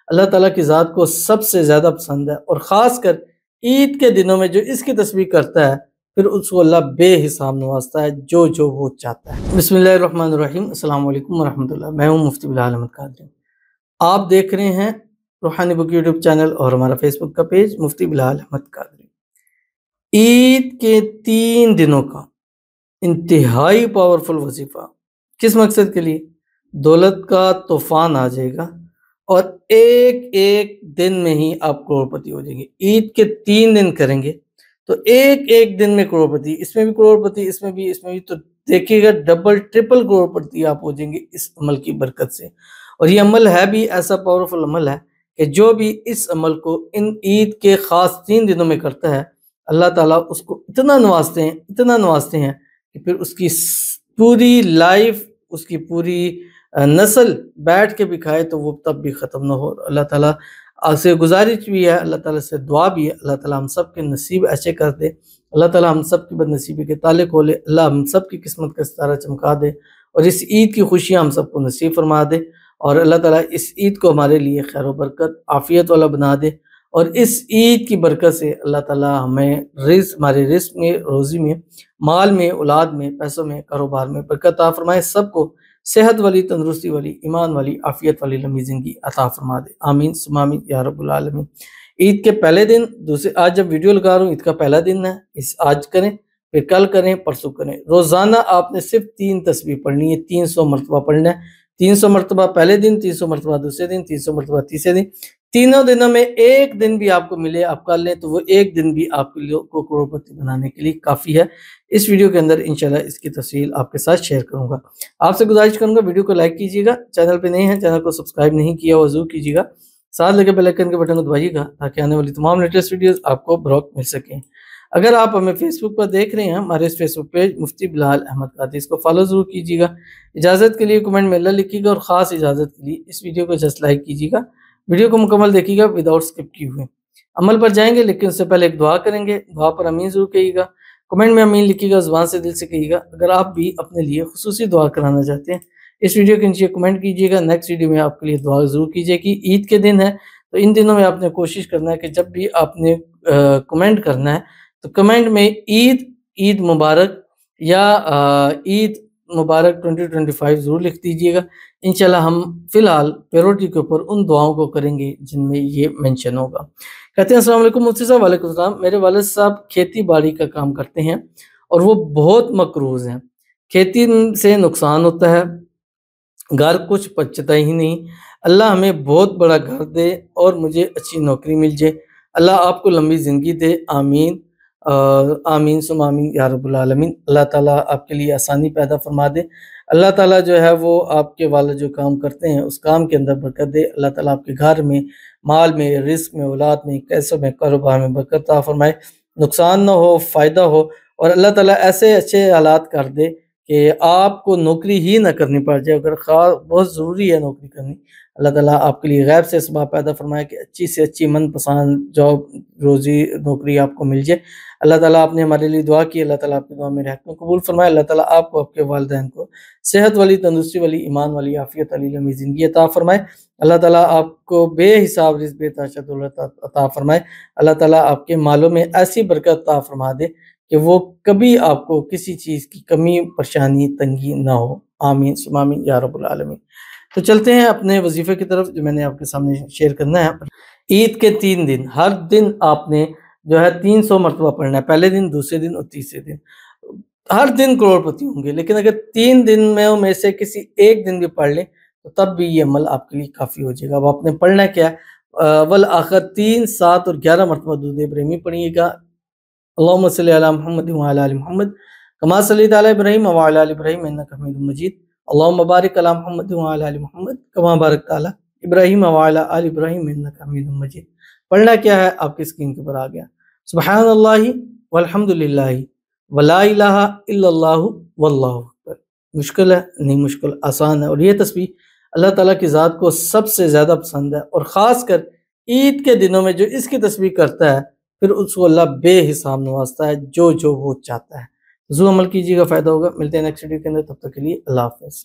اللہ تعالیٰ کی ذات کو سب سے زیادہ پسند ہے، اور خاص کر عید کے دنوں میں جو اس کی تسبیح کرتا ہے پھر اس کو اللہ بے حساب نوازتا ہے جو وہ چاہتا ہے۔ بسم اللہ الرحمن الرحیم، السلام علیکم ورحمۃ اللہ۔ میں ہوں مفتی بلال احمد قادری۔ آپ دیکھ رہے ہیں روحانی بک یوٹیوب چینل اور ہمارا فیس بک کا پیج مفتی بلال احمد قادری۔ عید کے 3 دنوں کا انتہائی پاورفل وظیفہ کس مقصد کے لیے؟ دولت کا طوفان آ جائے گا اور ایک دن میں ہی آپ کروڑپتی ہو جائیں گے۔ عید کے 3 دن کریں گے تو ایک دن میں کروڑپتی، اس میں بھی کروڑپتی، اس میں بھی تو دیکھیے گا ڈبل ٹرپل کروڑپتی آپ ہو جائیں گے اس عمل کی برکت سے۔ اور یہ عمل ہے بھی ایسا پاورفل عمل ہے کہ جو بھی اس عمل کو ان عید کے خاص 3 دنوں میں کرتا ہے اللہ تعالیٰ اس کو اتنا نوازتے ہیں کہ پھر اس کی پوری لائف، اس کی پوری نسل بیٹھ کے بھی کھائے تو وہ تب بھی ختم نہ ہو۔ اللہ تعالیٰ سے گزارش بھی ہے، اللہ تعالیٰ سے دعا بھی ہے، اللہ تعالیٰ ہم سب کے نصیب ایسے کر دے، اللہ تعالیٰ ہم سب کی بد نصیبی کے تالے کھولے، اللہ ہم سب کی قسمت کا ستارہ چمکا دے اور اس عید کی خوشیاں ہم سب کو نصیب فرما دے، اور اللہ تعالیٰ اس عید کو ہمارے لیے خیر و برکت عافیت والا بنا دے، اور اس عید کی برکت سے اللہ تعالیٰ ہمیں ہمارے رزق میں، روزی میں، مال میں، اولاد میں، پیسوں میں، کاروبار میں برکت عطا فرمائے، سب کو صحت والی، تندرستی والی، ایمان والی، عافیت والی لمبی زندگی عطا فرما دے، آمین ثم آمین یا رب العالمین۔ عید کے پہلے دن آج جب ویڈیو لگا رہا ہوں عید کا پہلا دن ہے، آج کریں، پھر کل کریں، پرسوں کریں۔ روزانہ آپ نے صرف 3 تسبیح پڑھنی ہے، 300 مرتبہ پڑھنا ہے، 300 مرتبہ پہلے دن، 300 مرتبہ دوسرے دن، 300 مرتبہ تیسرے دن۔ تینوں دنوں میں ایک دن بھی آپ کو ملے آپ کر لیں تو وہ ایک دن بھی آپ کو کروڑپتی بنانے کے لیے کافی ہے۔ اس ویڈیو کے اندر انشاءاللہ اس کی تفصیل آپ کے ساتھ شیئر کروں گا۔ آپ سے گزارش کروں گا ویڈیو کو لائک کیجیے گا، چینل پہ نہیں ہے چینل کو سبسکرائب نہیں کیا وہ ضرور کیجیے گا، ساتھ لگے بیل آئیکن کے بٹن کو دبائیے گا تاکہ آنے والی تمام لیٹسٹ ویڈیوز آپ کو بروقت مل سکیں۔ اگر آپ ہمیں فیس بک پر دیکھ رہے ہیں، ہمارے اس فیس بک پیج مفتی بلال احمد قادری، اس کو فالو ضرور کیجیے گا۔ اجازت کے لیے کمنٹ میں اللہ لکھیے گا، اور خاص اجازت کے لیے اس ویڈیو کو جسٹ لائک کیجیے گا، ویڈیو کو مکمل دیکھیے گا وداؤٹ اسکپ کیے ہوئے۔ عمل پر جائیں گے لیکن اس سے پہلے ایک دعا کریں گے، دعا پر امین ضرور کہیے گا، کمنٹ میں امین لکھیے گا، زبان سے دل سے کہیے گا۔ اگر آپ بھی اپنے لیے خصوصی دعا کرانا چاہتے ہیں اس ویڈیو کے نیچے کمنٹ کیجیے گا، نیکسٹ ویڈیو میں آپ کے لیے دعا ضرور کیجیے گی۔ عید کے دن ہے تو ان دنوں میں آپ نے کوشش کرنا ہے کہ جب بھی آپ نے کمنٹ کرنا ہے تو کمنٹ میں عید مبارک یا عید مبارک 2025 ضرور لکھ دیجیے گا۔ انشاءاللہ ہم فی الحال پیروٹی کے اوپر ان دعاؤں کو کریں گے جن میں یہ منشن ہوگا۔ کہتے ہیں السلام علیکم مفتی صاحب۔ وعلیکم السلام۔ میرے والد صاحب کھیتی باڑی کا کام کرتے ہیں اور وہ بہت مقروض ہیں، کھیتی سے نقصان ہوتا ہے، گھر کچھ بچتا ہی نہیں، اللہ ہمیں بہت بڑا گھر دے اور مجھے اچھی نوکری مل جائے، اللہ آپ کو لمبی زندگی دے، آمین آمین ثم آمین یا رب العالمین۔ اللہ تعالیٰ آپ کے لیے آسانی پیدا فرما دے، اللہ تعالیٰ جو ہے وہ آپ کے والد جو کام کرتے ہیں اس کام کے اندر برکت دے، اللہ تعالیٰ آپ کے گھر میں، مال میں، رزق میں، اولاد میں، کیسوں میں، کاروبار میں برکت عطا فرمائے، نقصان نہ ہو، فائدہ ہو، اور اللہ تعالیٰ ایسے اچھے حالات کر دے کہ آپ کو نوکری ہی نہ کرنی پڑ جائے، اگر بہت ضروری ہے نوکری کرنی، اللہ تعالیٰ آپ کے لیے غیب سے اسباب پیدا فرمائے کہ اچھی سے اچھی من پسند جاب، روزی، نوکری آپ کو مل جائے۔ اللہ تعالیٰ آپ نے ہمارے لیے دعا کی، اللہ تعالیٰ آپ کی دعا میرے حق میں قبول فرمائے، اللہ تعالیٰ آپ کو، آپ کے والدین کو صحت والی، تندرستی والی، ایمان والی، عافیت والی لمبی زندگی عطا فرمائے، اللہ تعالیٰ آپ کو بے حساب رزق، بے تحاشا دولت عطا فرمائے، اللہ تعالیٰ آپ کے مالوں میں ایسی برکت عطا فرما دے کہ وہ کبھی آپ کو کسی چیز کی کمی، پریشانی، تنگی نہ ہو، آمین ثم آمین یا رب العالمین۔ تو چلتے ہیں اپنے وظیفے کی طرف جو میں نے آپ کے سامنے شیئر کرنا ہے۔ عید کے 3 دن، ہر دن آپ نے جو ہے 300 مرتبہ پڑھنا ہے، پہلے دن، دوسرے دن اور تیسرے دن، ہر دن کروڑپتی ہوں گے، لیکن اگر 3 دن میں سے کسی ایک دن بھی پڑھ لیں تو تب بھی یہ عمل آپ کے لیے کافی ہو جائے گا۔ اب آپ نے پڑھنا کیا ہے؟ اول آخر 3، 7 اور 11 مرتبہ درود ابراہیمی پڑھیے گا، اللہم صلی علی محمد وعلی آل محمد کما صلیت علی ابراہیم وعلی آل ابراہیم انک حمید مجید، اللہم بارک علی محمد وعلی آل محمد کما بارکت علی ابراہیم وعلی آل ابراہیم انک حمید مجید۔ پڑھنا کیا ہے آپ کی اسکرین کے اوپر آ گیا، سبحان اللہ والحمد للہ ولا الہ الا اللہ واللہ اکبر۔ مشکل ہے؟ نہیں مشکل، آسان ہے، اور یہ تسبیح اللہ تعالیٰ کی ذات کو سب سے زیادہ پسند ہے، اور خاص کر عید کے دنوں میں جو اس کی تسبیح کرتا ہے پھر اس کو اللہ بے حساب نوازتا ہے جو وہ چاہتا ہے۔ ضرور عمل کیجیے گا، فائدہ ہوگا۔ ملتے ہیں نیکسٹ ویڈیو کے اندر، تب تک کے لیے اللہ حافظ۔